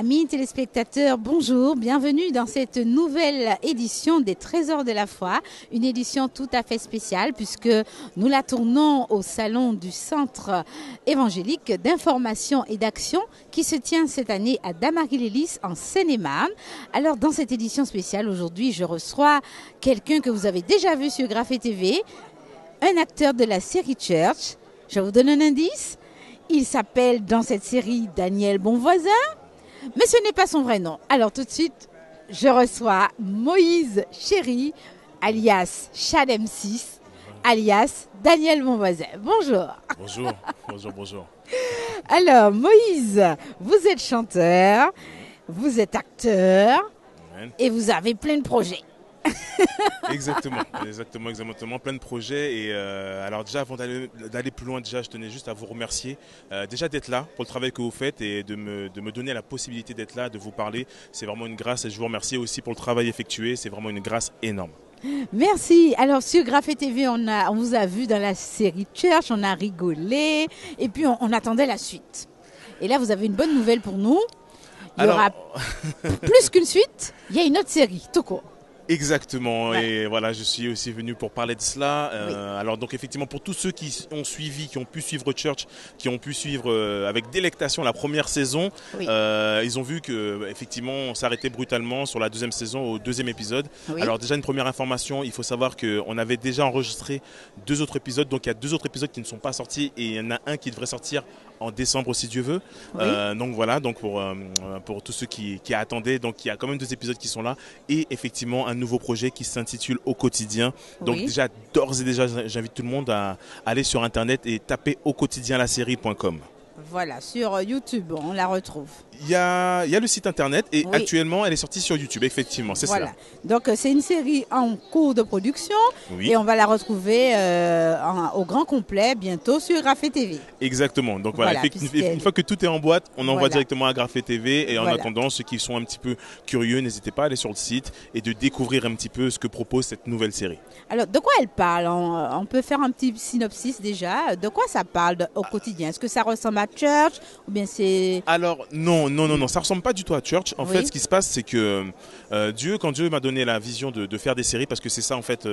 Amis téléspectateurs, bonjour, bienvenue dans cette nouvelle édition des Trésors de la foi, une édition tout à fait spéciale puisque nous la tournons au salon du Centre évangélique d'information et d'action qui se tient cette année à Damary-lès en Seine-et-Marne. Alors dans cette édition spéciale, aujourd'hui, je reçois quelqu'un que vous avez déjà vu sur Graphé TV, un acteur de la série Church. Je vous donne un indice, il s'appelle dans cette série Daniel Bonvoisin. Mais ce n'est pas son vrai nom. Alors tout de suite, je reçois Moïse Chéri, alias Chad M6, alias Daniel Bonvoisin. Bonjour. Bonjour. Alors Moïse, vous êtes chanteur, vous êtes acteur et vous avez plein de projets. Exactement, plein de projets et alors déjà avant d'aller plus loin, déjà je tenais juste à vous remercier déjà d'être là pour le travail que vous faites et de me donner la possibilité d'être là, de vous parler, c'est vraiment une grâce et je vous remercie aussi pour le travail effectué, c'est vraiment une grâce énorme. Merci. Alors sur Graphé TV, on vous a vu dans la série Church, on a rigolé et puis on attendait la suite. Et là vous avez une bonne nouvelle pour nous, il y aura plus qu'une suite, il y a une autre série, tout court. Exactement, voilà. Et voilà, je suis aussi venu pour parler de cela. Oui. Alors donc effectivement, pour tous ceux qui ont suivi, qui ont pu suivre Church, qui ont pu suivre avec délectation la première saison, oui. Ils ont vu que effectivement on s'arrêtait brutalement sur la deuxième saison au deuxième épisode. Oui. Alors déjà une première information, il faut savoir qu'on avait déjà enregistré 2 autres épisodes, donc il y a 2 autres épisodes qui ne sont pas sortis et il y en a un qui devrait sortir en décembre si Dieu veut. Oui. Donc voilà, donc pour tous ceux qui attendaient, donc il y a quand même 2 épisodes qui sont là et effectivement un nouveau projet qui s'intitule Au quotidien. Donc oui. déjà, d'ores et déjà, j'invite tout le monde à aller sur internet et taper auquotidienlasérie.com. Voilà, sur YouTube, on la retrouve. Il y a le site internet et oui. actuellement elle est sortie sur YouTube, effectivement, c'est voilà. cela. Donc c'est une série en cours de production Oui. et on va la retrouver au grand complet bientôt sur Graphé TV. Exactement, donc voilà, une fois que tout est en boîte, on envoie directement à Graphé TV et en attendant, ceux qui sont un petit peu curieux, n'hésitez pas à aller sur le site et de découvrir un petit peu ce que propose cette nouvelle série. Alors de quoi elle parle? On peut faire un petit synopsis déjà. De quoi ça parle au quotidien? Est-ce que ça ressemble à Church ou bien c'est... Alors non, ça ressemble pas du tout à Church. En fait, ce qui se passe, c'est que quand Dieu m'a donné la vision de faire des séries, parce que c'est ça en fait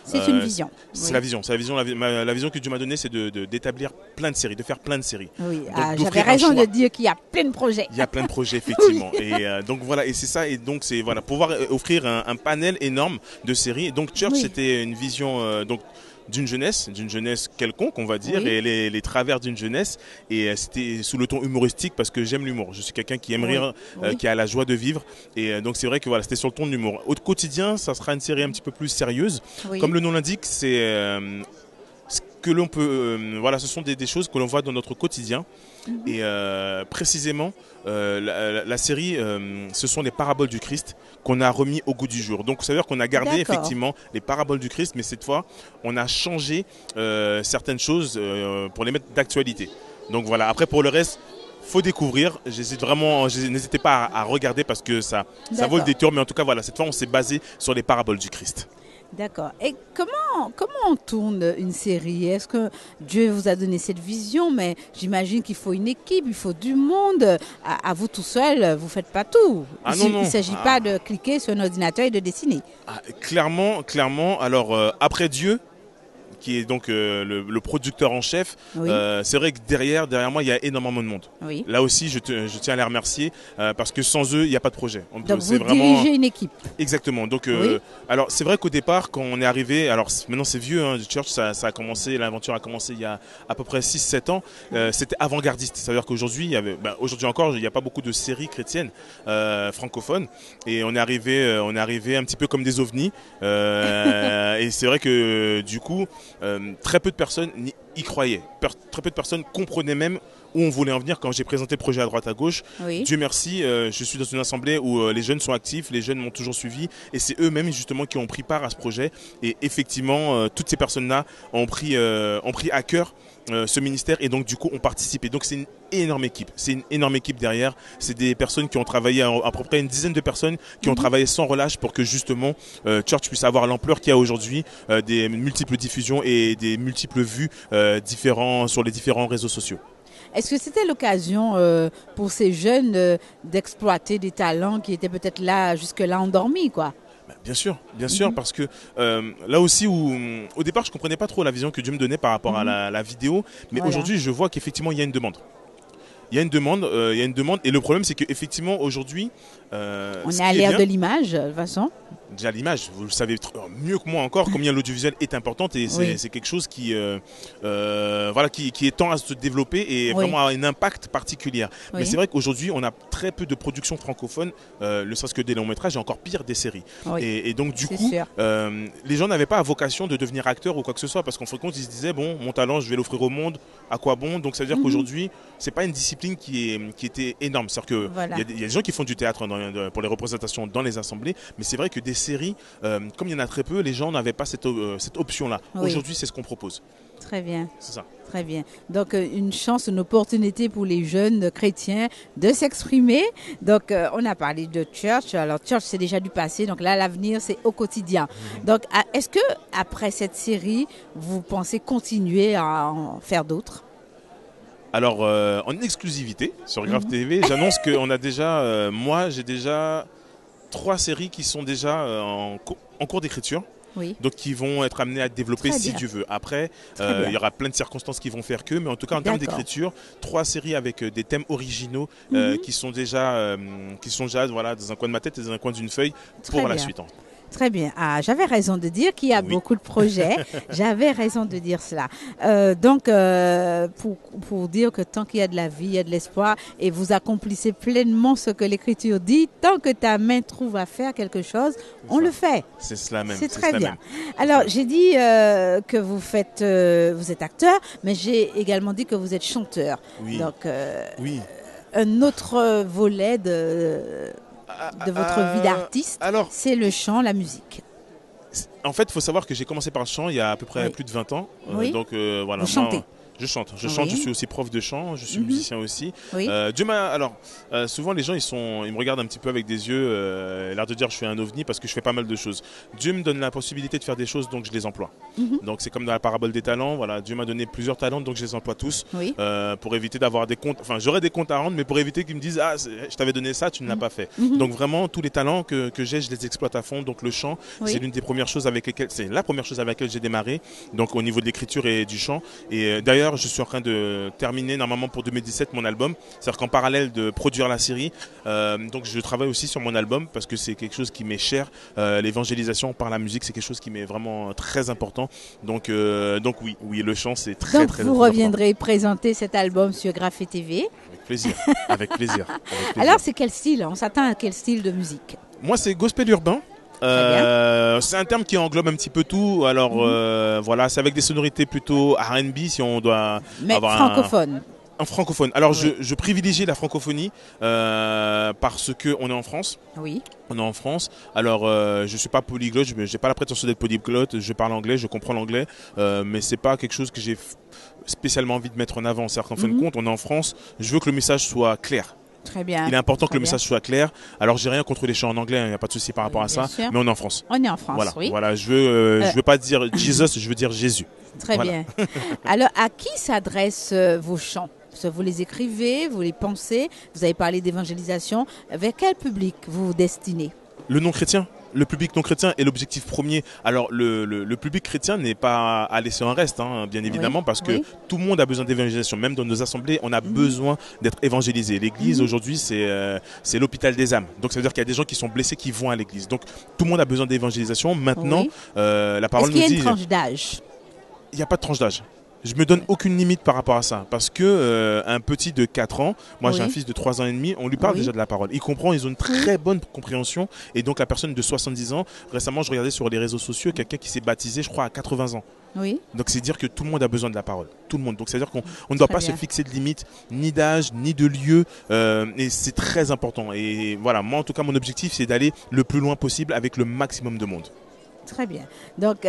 c'est une vision. C'est la vision. La vision que Dieu m'a donnée, c'est d'établir plein de séries, de faire plein de séries. Oui, j'avais raison de dire qu'il y a plein de projets. Il y a plein de projets, effectivement. Et donc voilà, et c'est ça. Et donc c'est voilà, pouvoir offrir un panel énorme de séries. Et donc Church, c'était une vision d'une jeunesse quelconque, on va dire, et les travers d'une jeunesse. Et c'était sous le ton humoristique parce que j'aime l'humour. Je suis quelqu'un qui aime rire, qui a la joie de vivre. Et donc c'est vrai que voilà, c'était sur le ton de l'humour. Au quotidien, ça sera une série un petit peu plus sérieuse. Comme le nom l'indique, c'est ce que l'on peut, voilà, ce sont des choses que l'on voit dans notre quotidien. Et précisément, la série, ce sont les paraboles du Christ qu'on a remis au goût du jour. Donc, ça veut dire qu'on a gardé effectivement les paraboles du Christ, mais cette fois, on a changé certaines choses pour les mettre d'actualité. Donc voilà, après pour le reste, faut découvrir. N'hésitez pas à regarder parce que ça vaut le détour. Mais en tout cas, voilà, cette fois, on s'est basé sur les paraboles du Christ. D'accord. Et comment on tourne une série? Est-ce que Dieu vous a donné cette vision? Mais j'imagine qu'il faut une équipe, il faut du monde. À vous tout seul, vous ne faites pas tout. Il ne s'agit pas de cliquer sur un ordinateur et de dessiner. Clairement. Alors, après Dieu, qui est donc le producteur en chef, c'est vrai que derrière moi, il y a énormément de monde. Oui. Là aussi, je tiens à les remercier parce que sans eux, il n'y a pas de projet. Donc vous dirigez une équipe. Exactement. Donc, alors c'est vrai qu'au départ, quand on est arrivé, alors maintenant c'est vieux, Church, ça a commencé, l'aventure a commencé il y a à peu près 6-7 ans. C'était avant-gardiste. C'est-à-dire qu'aujourd'hui, aujourd'hui encore, il n'y a pas beaucoup de séries chrétiennes francophones. Et on est arrivé un petit peu comme des ovnis. Et c'est vrai que du coup, très peu de personnes y croyaient. Très peu de personnes comprenaient même où on voulait en venir quand j'ai présenté le projet à droite à gauche. Dieu merci, je suis dans une assemblée où les jeunes sont actifs, les jeunes m'ont toujours suivi et c'est eux-mêmes justement qui ont pris part à ce projet. Et effectivement, toutes ces personnes-là ont pris à cœur ce ministère et donc du coup ont participé. Donc c'est une énorme équipe. C'est une énorme équipe derrière. C'est des personnes qui ont travaillé, à peu près une dizaine de personnes qui ont travaillé sans relâche pour que justement Church puisse avoir l'ampleur qu'il y a aujourd'hui, des multiples diffusions et des multiples vues sur les différents réseaux sociaux. Est-ce que c'était l'occasion pour ces jeunes d'exploiter des talents qui étaient peut-être là, jusque-là endormis, quoi? Bien sûr, parce que là aussi, au départ, je ne comprenais pas trop la vision que Dieu me donnait par rapport à la vidéo, mais aujourd'hui, je vois qu'effectivement, il y a une demande. Il y a une demande, et le problème, c'est qu'effectivement, aujourd'hui... on est à l'ère de l'image, de toute façon. Déjà l'image, vous le savez mieux que moi encore combien l'audiovisuel est importante et c'est quelque chose qui est tend à se développer et vraiment a un impact particulier. Mais c'est vrai qu'aujourd'hui on a très peu de productions francophones, ne serait-ce que des longs métrages et encore pire des séries. Et donc du coup, les gens n'avaient pas vocation de devenir acteurs ou quoi que ce soit parce qu'en fin de compte ils se disaient bon mon talent je vais l'offrir au monde, à quoi bon? Donc ça veut dire qu'aujourd'hui c'est pas une discipline qui était énorme. C'est-à-dire qu'il y a des gens qui font du théâtre pour les représentations dans les assemblées, mais c'est vrai que des séries, comme il y en a très peu, les gens n'avaient pas cette option-là. Aujourd'hui, c'est ce qu'on propose. Très bien. C'est ça. Très bien. Donc, une chance, une opportunité pour les jeunes chrétiens de s'exprimer. Donc, on a parlé de Church. Alors, Church, c'est déjà du passé. Donc là, l'avenir, c'est au quotidien. Donc, est-ce que après cette série, vous pensez continuer à en faire d'autres? Alors, en exclusivité sur Grave TV, j'annonce qu'on a déjà, moi, j'ai déjà 3 séries qui sont déjà en cours d'écriture. Donc qui vont être amenées à être développées si Dieu veut. Après, il y aura plein de circonstances qui vont faire que, mais en tout cas en termes d'écriture, 3 séries avec des thèmes originaux qui sont déjà voilà, dans un coin de ma tête et dans un coin d'une feuille pour la suite. Très bien. Ah, j'avais raison de dire qu'il y a beaucoup de projets. J'avais raison de dire cela. Donc, pour dire que tant qu'il y a de la vie, il y a de l'espoir et vous accomplissez pleinement ce que l'Écriture dit, tant que ta main trouve à faire quelque chose, on le fait. C'est cela même. C'est très bien. Alors, j'ai dit que vous êtes acteur, mais j'ai également dit que vous êtes chanteur. Donc, un autre volet de votre vie d'artiste, c'est le chant, la musique. En fait, il faut savoir que j'ai commencé par le chant il y a à peu près plus de 20 ans. Donc voilà. Vous chantez? Je chante, je suis aussi prof de chant, je suis musicien aussi. Dieu m'a, alors, souvent les gens ils me regardent un petit peu avec des yeux, l'air de dire je suis un ovni parce que je fais pas mal de choses. Dieu me donne la possibilité de faire des choses donc je les emploie. Donc c'est comme dans la parabole des talents, voilà, Dieu m'a donné plusieurs talents donc je les emploie tous pour éviter d'avoir des comptes, enfin j'aurais des comptes à rendre mais pour éviter qu'ils me disent ah je t'avais donné ça, tu ne l'as pas fait. Donc vraiment tous les talents que j'ai, je les exploite à fond. Donc le chant, c'est l'une des premières choses avec lesquelles, c'est la première chose avec laquelle j'ai démarré, donc au niveau de l'écriture et du chant. Et d'ailleurs je suis en train de terminer normalement pour 2017 mon album. C'est-à-dire qu'en parallèle de produire la série, donc je travaille aussi sur mon album parce que c'est quelque chose qui m'est cher. L'évangélisation par la musique, c'est quelque chose qui m'est vraiment très important. Donc oui, le chant c'est très donc très vous important. Reviendrez présenter cet album sur Grave TV. Avec plaisir, avec plaisir. Alors c'est quel style? On s'attend à quel style de musique? Moi c'est gospel urbain. C'est un terme qui englobe un petit peu tout. Alors voilà, c'est avec des sonorités plutôt R&B si on doit avoir francophone. Un francophone. Alors je privilégie la francophonie parce que on est en France. Oui. On est en France. Alors je suis pas polyglotte, je n'ai pas la prétention d'être polyglotte. Je parle anglais, je comprends l'anglais, mais c'est pas quelque chose que j'ai spécialement envie de mettre en avant. C'est-à-dire qu'en fin de compte, on est en France. Je veux que le message soit clair. Très bien. Il est important que le message soit clair. Alors, j'ai rien contre les chants en anglais, il n'y a pas de souci par rapport à ça. Sûr. Mais on est en France. On est en France, Voilà, je veux pas dire Jesus, je veux dire Jésus. Très bien. Alors, à qui s'adressent vos chants? Vous les écrivez, vous les pensez, vous avez parlé d'évangélisation. Vers quel public vous vous destinez? Le non-chrétien. Le public non chrétien est l'objectif premier. Alors le public chrétien n'est pas à laisser en reste, hein, bien évidemment, parce que tout le monde a besoin d'évangélisation. Même dans nos assemblées, on a besoin d'être évangélisé. L'église aujourd'hui, c'est l'hôpital des âmes. Donc ça veut dire qu'il y a des gens qui sont blessés qui vont à l'église. Donc tout le monde a besoin d'évangélisation. Maintenant, la parole nous dit... Est-ce qu'il y a une tranche d'âge? Il n'y a pas de tranche d'âge. Je me donne aucune limite par rapport à ça parce que un petit de 4 ans, moi j'ai un fils de 3 ans et demi, on lui parle déjà de la parole. Il comprend, ils ont une très bonne compréhension et donc la personne de 70 ans, récemment je regardais sur les réseaux sociaux quelqu'un qui s'est baptisé je crois à 80 ans. Donc c'est dire que tout le monde a besoin de la parole, tout le monde. Donc c'est à dire qu'on ne doit pas se fixer de limite ni d'âge ni de lieu et c'est très important. Et voilà, moi en tout cas mon objectif c'est d'aller le plus loin possible avec le maximum de monde. Très bien. Donc,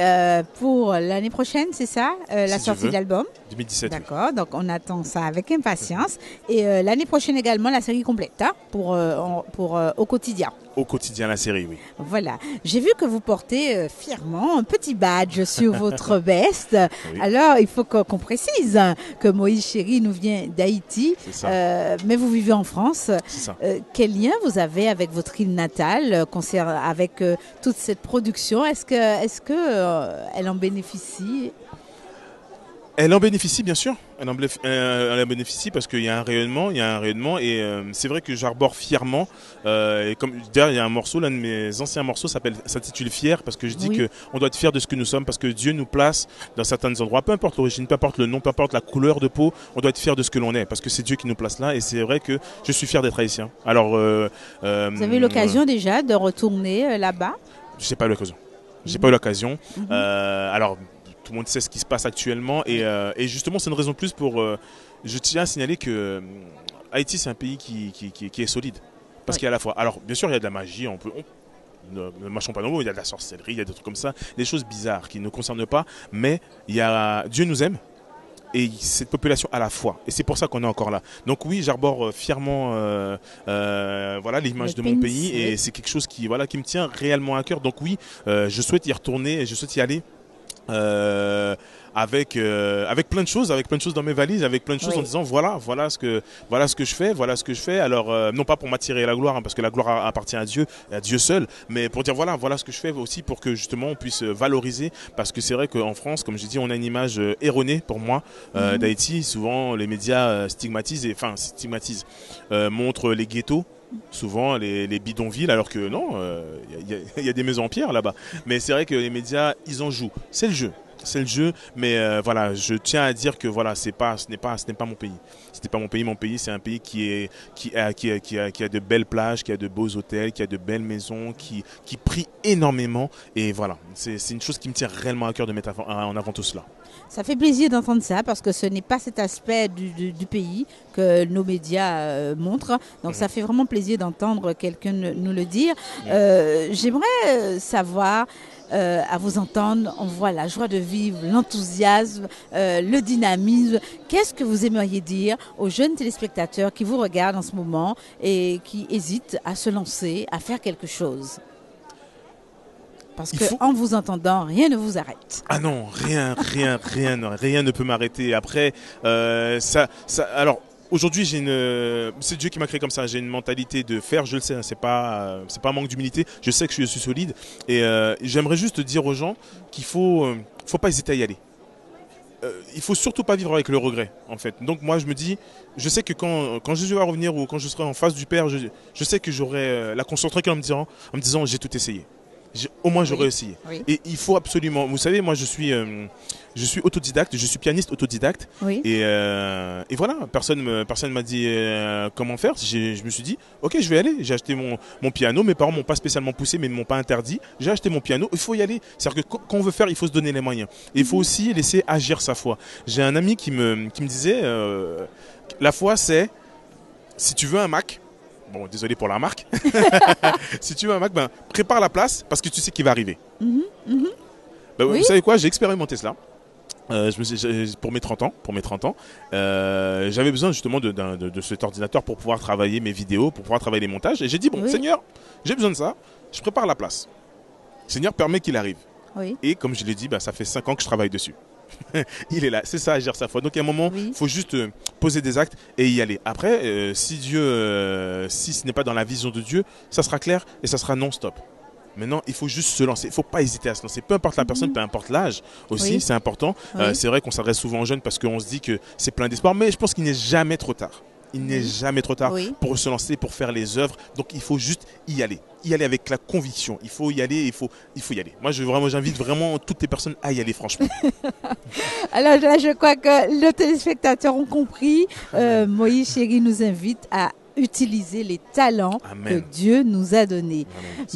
pour l'année prochaine, c'est ça, la sortie de l'album 2017. D'accord. Donc, on attend ça avec impatience. Et l'année prochaine également, la série complète pour Au quotidien. au quotidien la série, oui. Voilà. J'ai vu que vous portez fièrement un petit badge sur votre veste. Oui. Alors, il faut qu'on précise que Moïse Chéri nous vient d'Haïti, mais vous vivez en France. C'est ça. Quel lien vous avez avec votre île natale, avec toute cette production? Est-ce que elle en bénéficie? Elle en bénéficie, bien sûr. Elle en bénéficie parce qu'il y a un rayonnement, et c'est vrai que j'arbore fièrement. Et comme d'ailleurs, il y a un morceau, l'un de mes anciens morceaux s'intitule Fier, parce que je dis que on doit être fier de ce que nous sommes, parce que Dieu nous place dans certains endroits, peu importe l'origine, peu importe le nom, peu importe la couleur de peau, on doit être fier de ce que l'on est, parce que c'est Dieu qui nous place là, et c'est vrai que je suis fier d'être haïtien. Alors, vous avez eu l'occasion déjà de retourner là-bas? Je n'ai pas eu l'occasion. J'ai pas eu l'occasion. Alors. Tout le monde sait ce qui se passe actuellement et justement c'est une raison de plus pour... je tiens à signaler que Haïti c'est un pays qui est solide. Parce qu'il y a à la fois... Alors bien sûr il y a de la magie, ne marchons pas dans l'eau, il y a de la sorcellerie, il y a des trucs comme ça, des choses bizarres qui ne nous concernent pas, mais Dieu nous aime et cette population à la fois. Et c'est pour ça qu'on est encore là. Donc oui, j'arbore fièrement l'image de mon pays et c'est quelque chose qui me tient réellement à cœur. Donc oui, je souhaite y retourner, je souhaite y aller. Avec plein de choses dans mes valises, avec plein de choses en disant voilà ce que je fais. Alors non pas pour m'attirer la gloire, parce que la gloire appartient à Dieu seul, mais pour dire voilà ce que je fais aussi pour que justement on puisse valoriser, parce que c'est vrai qu'en France, comme j'ai dit, on a une image erronée pour moi d'Haïti. Souvent les médias stigmatisent, montrent les ghettos. Souvent les bidonvilles, alors que non, il y a des maisons en pierre là-bas. Mais c'est vrai que les médias, ils en jouent. C'est le jeu, mais je tiens à dire que ce n'est pas mon pays. C'était pas mon pays. Mon pays, c'est un pays qui a de belles plages, qui a de beaux hôtels, qui a de belles maisons, qui prie énormément. Et voilà, c'est une chose qui me tient réellement à cœur de mettre en avant tout cela. Ça fait plaisir d'entendre ça, parce que ce n'est pas cet aspect du pays que nos médias montrent. Donc ça fait vraiment plaisir d'entendre quelqu'un nous le dire. J'aimerais savoir, à vous entendre, on voit la joie de vivre, l'enthousiasme, le dynamisme. Qu'est-ce que vous aimeriez dire aux jeunes téléspectateurs qui vous regardent en ce moment et qui hésitent à se lancer, à faire quelque chose? Parce qu'en vous entendant, rien ne vous arrête. Ah non, rien ne peut m'arrêter. Après, alors, aujourd'hui, c'est Dieu qui m'a créé comme ça. J'ai une mentalité de faire, je le sais. Hein, c'est pas un manque d'humilité. Je sais que je suis solide. Et j'aimerais juste dire aux gens qu'il faut pas hésiter à y aller. Il faut surtout pas vivre avec le regret, en fait. Donc moi, je me dis, je sais que quand Jésus va revenir ou quand je serai en face du Père, je sais que j'aurai la conscience tranquille en me disant, j'ai tout essayé. Au moins j'aurais essayé. Oui. Et il faut absolument, vous savez, moi je suis autodidacte, je suis pianiste autodidacte. Oui. Et voilà, personne m'a dit comment faire. Je me suis dit, ok, je vais aller. J'ai acheté mon piano. Mes parents m'ont pas spécialement poussé, mais ils m'ont pas interdit. J'ai acheté mon piano. Il faut y aller. C'est-à-dire que quand on veut faire, il faut se donner les moyens. Et il faut aussi laisser agir sa foi. J'ai un ami qui me disait, la foi c'est, si tu veux un Mac. Bon, désolé pour la marque. Si tu veux un Mac, prépare la place parce que tu sais qu'il va arriver. Oui. Vous savez quoi, j'ai expérimenté cela. Pour mes 30 ans, j'avais besoin justement de cet ordinateur pour pouvoir travailler mes vidéos, pour pouvoir travailler les montages. Et j'ai dit, Seigneur, j'ai besoin de ça, je prépare la place. Seigneur, permet qu'il arrive. Oui. Et comme je l'ai dit, ça fait 5 ans que je travaille dessus. Il est là, c'est ça, agir sa foi. Donc à un moment, il faut juste poser des actes et y aller. Après, si ce n'est pas dans la vision de Dieu, ça sera clair et ça sera non-stop. Maintenant, il faut juste se lancer. Il ne faut pas hésiter à se lancer. Peu importe la personne, peu importe l'âge aussi, c'est important. C'est vrai qu'on s'adresse souvent aux jeunes parce qu'on se dit que c'est plein d'espoir, mais je pense qu'il n'est jamais trop tard. Il n'est jamais trop tard pour se lancer, pour faire les œuvres. Donc il faut juste y aller. Y aller avec la conviction. Il faut y aller, il faut y aller. Moi, j'invite vraiment toutes les personnes à y aller, franchement. Alors là, je crois que les téléspectateurs ont compris. Moïse Chéri nous invite à utiliser les talents que Dieu nous a donnés.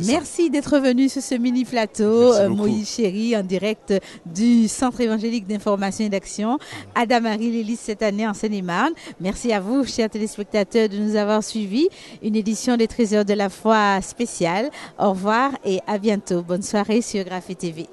Merci d'être venu sur ce mini plateau, Moïse Chéri, en direct du Centre évangélique d'information et d'action, Adamarie Lélis cette année en Seine-et-Marne. Merci à vous, chers téléspectateurs, de nous avoir suivis. Une édition des Trésors de la foi spéciale. Au revoir et à bientôt. Bonne soirée sur Graphie TV.